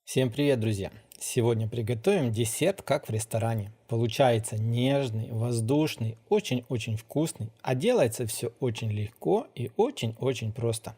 Всем привет, друзья! Сегодня приготовим десерт, как в ресторане. Получается нежный, воздушный, очень-очень вкусный, а делается все очень легко и очень-очень просто.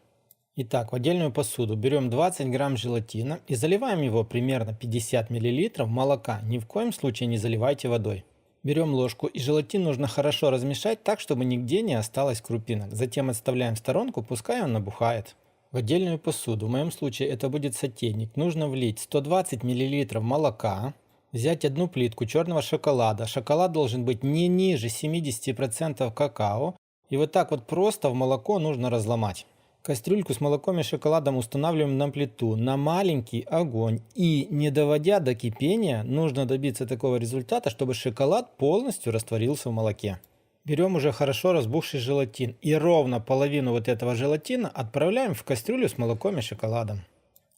Итак, в отдельную посуду берем 20 грамм желатина и заливаем его примерно 50 миллилитров молока. Ни в коем случае не заливайте водой. Берем ложку и желатин нужно хорошо размешать так, чтобы нигде не осталось крупинок. Затем отставляем в сторонку, пускай он набухает. В отдельную посуду, в моем случае это будет сотейник, нужно влить 120 миллилитров молока, взять одну плитку черного шоколада. Шоколад должен быть не ниже 70% какао. И вот так вот просто в молоко нужно разломать. Кастрюльку с молоком и шоколадом устанавливаем на плиту на маленький огонь. И не доводя до кипения, нужно добиться такого результата, чтобы шоколад полностью растворился в молоке. Берем уже хорошо разбухший желатин и ровно половину вот этого желатина отправляем в кастрюлю с молоком и шоколадом.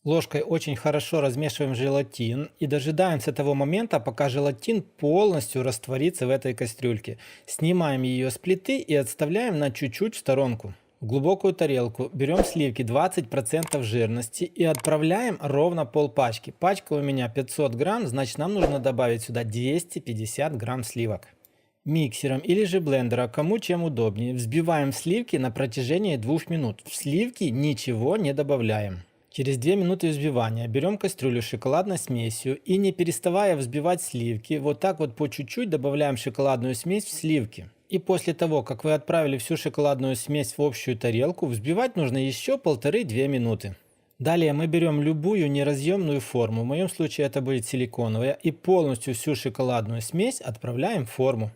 Ложкой очень хорошо размешиваем желатин и дожидаемся того момента, пока желатин полностью растворится в этой кастрюльке. Снимаем ее с плиты и отставляем на чуть-чуть в сторонку. В глубокую тарелку берем сливки 20% жирности и отправляем ровно полпачки. Пачка у меня 500 грамм, значит нам нужно добавить сюда 250 грамм сливок. Миксером или же блендером, кому чем удобнее, взбиваем сливки на протяжении 2 минут. В сливки ничего не добавляем. Через 2 минуты взбивания берем кастрюлю с шоколадной смесью и, не переставая взбивать сливки, вот так вот по чуть-чуть добавляем шоколадную смесь в сливки. И после того, как вы отправили всю шоколадную смесь в общую тарелку, взбивать нужно еще 1,5-2 минуты. Далее мы берем любую неразъемную форму, в моем случае это будет силиконовая, и полностью всю шоколадную смесь отправляем в форму.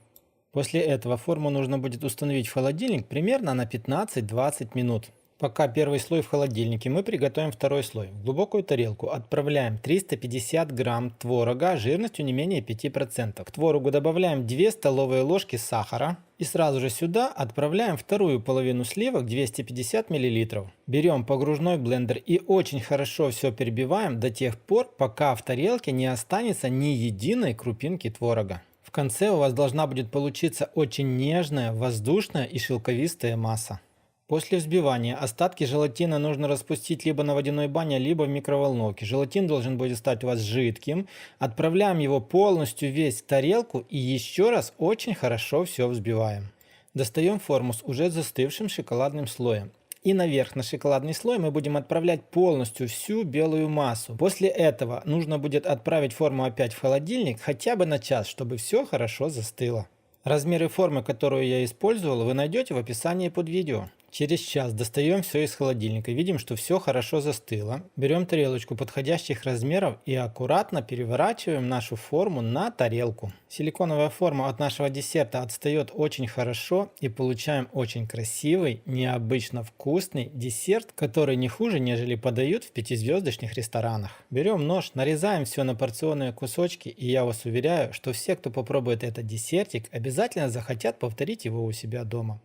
После этого форму нужно будет установить в холодильник примерно на 15-20 минут. Пока первый слой в холодильнике, мы приготовим второй слой. В глубокую тарелку отправляем 350 грамм творога жирностью не менее 5%. К творогу добавляем 2 столовые ложки сахара. И сразу же сюда отправляем вторую половину сливок 250 мл. Берем погружной блендер и очень хорошо все перебиваем до тех пор, пока в тарелке не останется ни единой крупинки творога. В конце у вас должна будет получиться очень нежная, воздушная и шелковистая масса. После взбивания остатки желатина нужно распустить либо на водяной бане, либо в микроволновке. Желатин должен будет стать у вас жидким. Отправляем его полностью весь в тарелку и еще раз очень хорошо все взбиваем. Достаем форму с уже застывшим шоколадным слоем. И наверх на шоколадный слой мы будем отправлять полностью всю белую массу. После этого нужно будет отправить форму опять в холодильник хотя бы на час, чтобы все хорошо застыло. Размеры формы, которую я использовал, вы найдете в описании под видео. Через час достаем все из холодильника, видим, что все хорошо застыло. Берем тарелочку подходящих размеров и аккуратно переворачиваем нашу форму на тарелку. Силиконовая форма от нашего десерта отстает очень хорошо и получаем очень красивый, необычно вкусный десерт, который не хуже, нежели подают в пятизвездочных ресторанах. Берем нож, нарезаем все на порционные кусочки, и я вас уверяю, что все, кто попробует этот десертик, обязательно захотят повторить его у себя дома.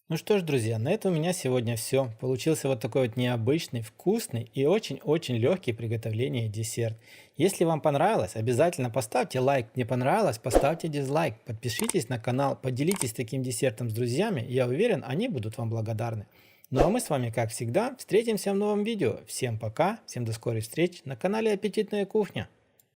Ну что ж, друзья, на этом у меня сегодня все. Получился вот такой вот необычный, вкусный и очень-очень легкий приготовления десерт. Если вам понравилось, обязательно поставьте лайк. Не понравилось, поставьте дизлайк. Подпишитесь на канал, поделитесь таким десертом с друзьями. Я уверен, они будут вам благодарны. Ну а мы с вами, как всегда, встретимся в новом видео. Всем пока, всем до скорой встречи на канале Аппетитная кухня.